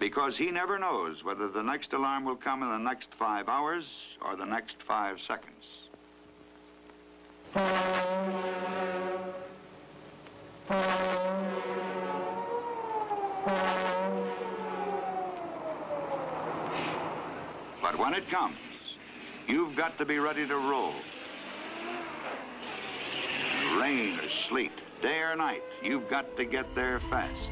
because he never knows whether the next alarm will come in the next 5 hours or the next 5 seconds. But when it comes, you've got to be ready to roll. Rain or sleet, day or night, you've got to get there fast.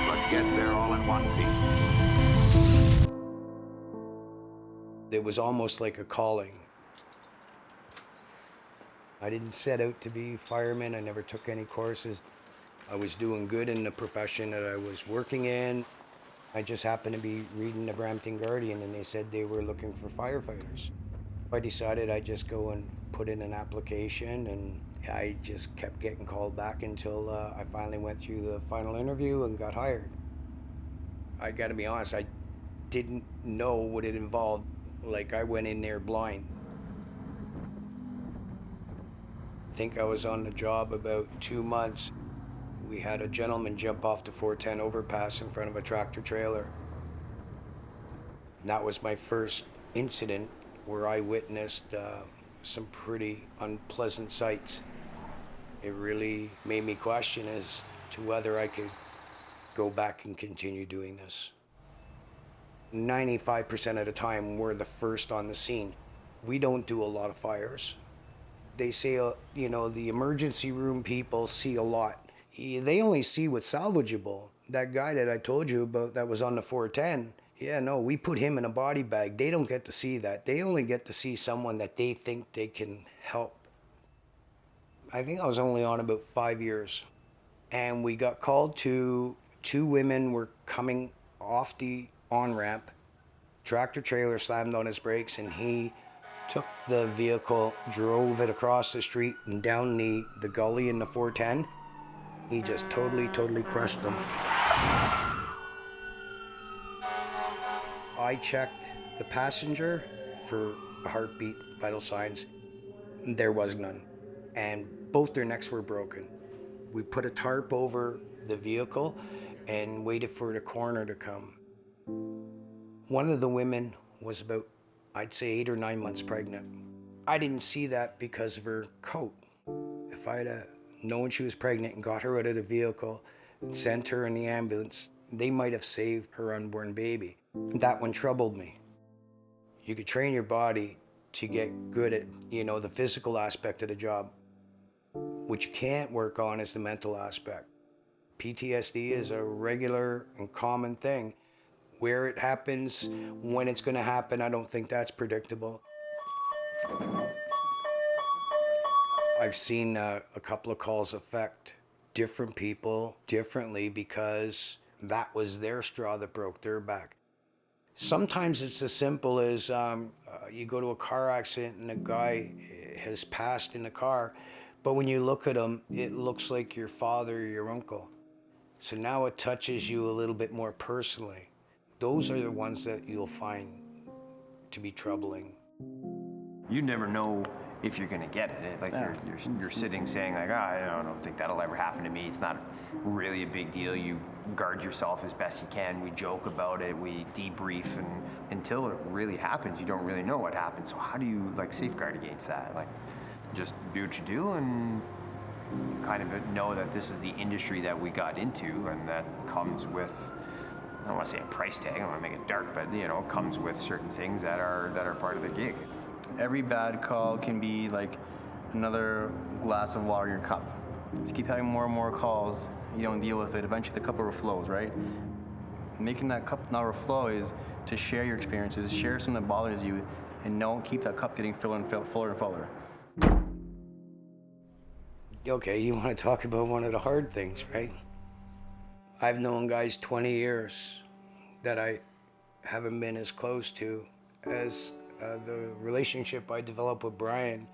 But get there all in one piece. It was almost like a calling. I didn't set out to be a fireman. I never took any courses. I was doing good in the profession that I was working in. I just happened to be reading the Brampton Guardian and they said they were looking for firefighters. I decided I'd just go and put in an application, and I just kept getting called back until I finally went through the final interview and got hired. I gotta be honest, I didn't know what it involved. Like, I went in there blind. I think I was on the job about 2 months. We had a gentleman jump off the 410 overpass in front of a tractor trailer. And that was my first incident where I witnessed some pretty unpleasant sights. It really made me question as to whether I could go back and continue doing this. 95% of the time, we're the first on the scene. We don't do a lot of fires. They say, you know, the emergency room people see a lot. They only see what's salvageable. That guy that I told you about that was on the 410, yeah, no, we put him in a body bag. They don't get to see that. They only get to see someone that they think they can help. I think I was only on about 5 years. And we got called to 2 women were coming off the on-ramp. Tractor trailer slammed on his brakes and he took the vehicle, drove it across the street and down the gully in the 410. He just totally crushed them. I checked the passenger for a heartbeat, vital signs. There was none. And both their necks were broken. We put a tarp over the vehicle and waited for the coroner to come. One of the women was about, I'd say, 8 or 9 months pregnant. I didn't see that because of her coat. If I had known she was pregnant and got her out of the vehicle and sent her in the ambulance, they might have saved her unborn baby. That one troubled me. You could train your body to get good at, you know, the physical aspect of the job. What you can't work on is the mental aspect. PTSD is a regular and common thing. Where it happens, when it's going to happen, I don't think that's predictable. I've seen a couple of calls affect different people differently because that was their straw that broke their back. Sometimes it's as simple as you go to a car accident and a guy has passed in the car, but when you look at him, it looks like your father or your uncle. So now it touches you a little bit more personally. Those are the ones that you'll find to be troubling. You never know if you're gonna get it. Like you're sitting saying like, I don't think that'll ever happen to me. It's not really a big deal. You guard yourself as best you can. We joke about it, we debrief, and until it really happens, you don't really know what happens. So how do you like safeguard against that? Like just do what you do and kind of know that this is the industry that we got into and that comes with, I don't want to say a price tag, I don't want to make it dark, but you know, it comes with certain things that are part of the gig. Every bad call can be like another glass of water in your cup. So you keep having more and more calls, you don't deal with it, eventually the cup overflows, right? Making that cup not overflow is to share your experiences, share something that bothers you, and don't keep that cup getting fuller and fuller. Okay, you want to talk about one of the hard things, right? I've known guys 20 years that I haven't been as close to as the relationship I developed with Brian.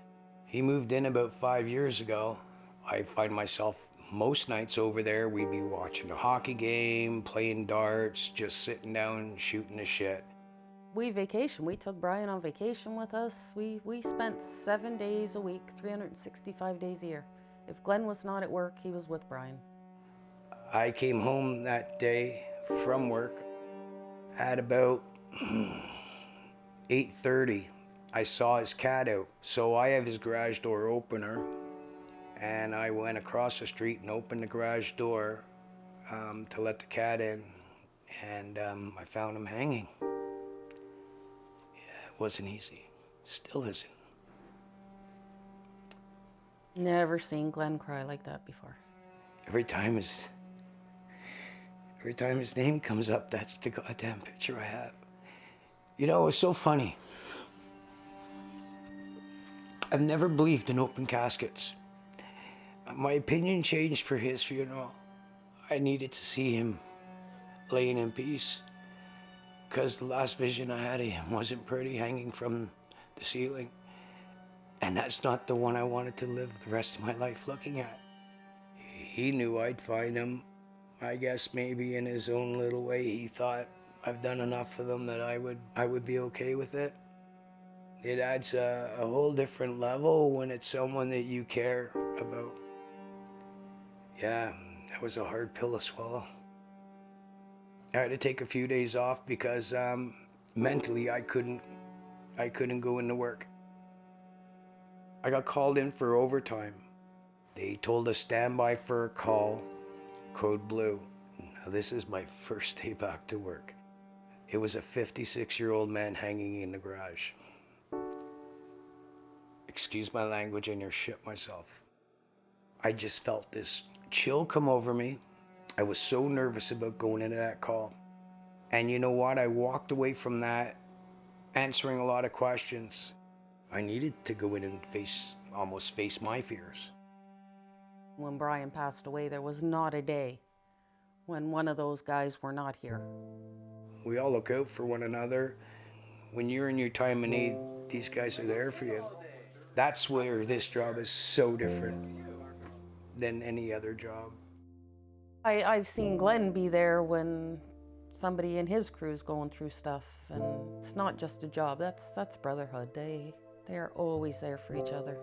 He moved in about 5 years ago. I find myself most nights over there, we'd be watching a hockey game, playing darts, just sitting down, shooting the shit. We vacation. We took Brian on vacation with us. We spent 7 days a week, 365 days a year. If Glenn was not at work, he was with Brian. I came home that day from work. At about 8:30, I saw his cat out. So I have his garage door opener, and I went across the street and opened the garage door to let the cat in, and I found him hanging. Yeah, it wasn't easy. Still isn't. Never seen Glenn cry like that before. Every time his name comes up, that's the goddamn picture I have. You know, it's so funny. I've never believed in open caskets. My opinion changed for his funeral. I needed to see him laying in peace, because the last vision I had of him wasn't pretty, hanging from the ceiling. And that's not the one I wanted to live the rest of my life looking at. He knew I'd find him. I guess maybe in his own little way he thought I've done enough for them that I would be okay with it. It adds a whole different level when it's someone that you care about. Yeah, that was a hard pill to swallow. I had to take a few days off because mentally I couldn't go into work. I got called in for overtime. They told us stand by for a call, code blue. Now this is my first day back to work. It was a 56-year-old man hanging in the garage. Excuse my language, I near shit myself. I just felt this chill come over me. I was so nervous about going into that call. And you know what? I walked away from that answering a lot of questions. I needed to go in and almost face my fears. When Brian passed away, there was not a day when one of those guys were not here. We all look out for one another. When you're in your time of need, these guys are there for you. That's where this job is so different than any other job. I've seen Glenn be there when somebody in his crew's going through stuff, and it's not just a job, that's brotherhood. They're always there for each other.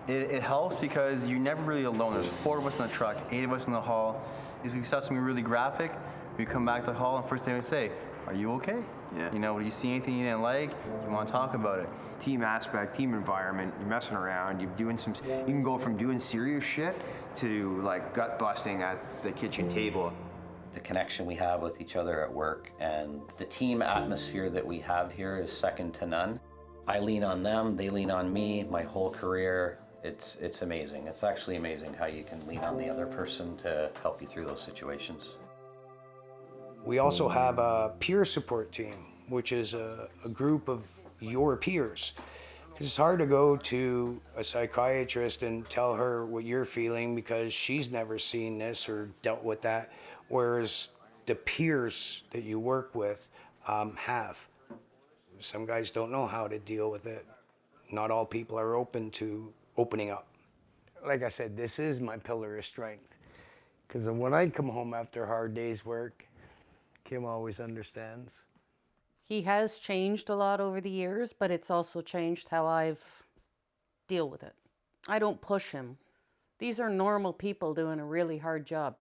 It helps because you're never really alone. There's 4 of us in the truck, 8 of us in the hall. If we saw something really graphic, we come back to the hall and first thing we say, are you okay? Yeah. You know, do you see anything you didn't like? You want to talk about it? Team aspect, team environment, you're messing around, you can go from doing serious shit to like gut busting at the kitchen table. The connection we have with each other at work and the team atmosphere that we have here is second to none. I lean on them, they lean on me, my whole career. It's amazing. It's actually amazing how you can lean on the other person to help you through those situations. We also have a peer support team, which is a group of your peers. It's hard to go to a psychiatrist and tell her what you're feeling because she's never seen this or dealt with that, whereas the peers that you work with have. Some guys don't know how to deal with it. Not all people are open to opening up. Like I said, this is my pillar of strength. Because when I come home after a hard day's work, Kim always understands. He has changed a lot over the years, but it's also changed how I've deal with it. I don't push him. These are normal people doing a really hard job.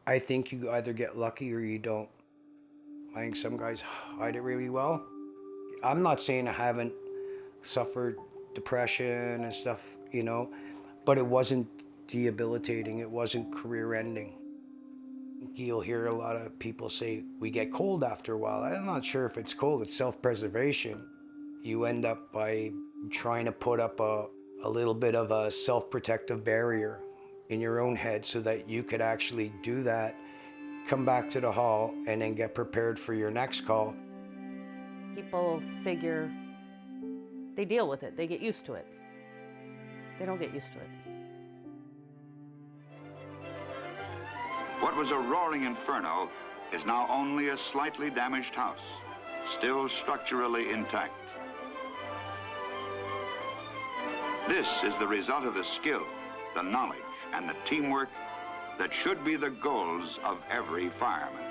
I think you either get lucky or you don't. I think some guys hide it really well. I'm not saying I haven't suffered depression and stuff, you know, but it wasn't debilitating. It wasn't career ending. You'll hear a lot of people say, we get cold after a while. I'm not sure if it's cold, it's self-preservation. You end up by trying to put up a little bit of a self-protective barrier in your own head so that you could actually do that, come back to the hall, and then get prepared for your next call. People figure they deal with it, they get used to it. They don't get used to it. What was a roaring inferno is now only a slightly damaged house, still structurally intact. This is the result of the skill, the knowledge, and the teamwork that should be the goals of every fireman.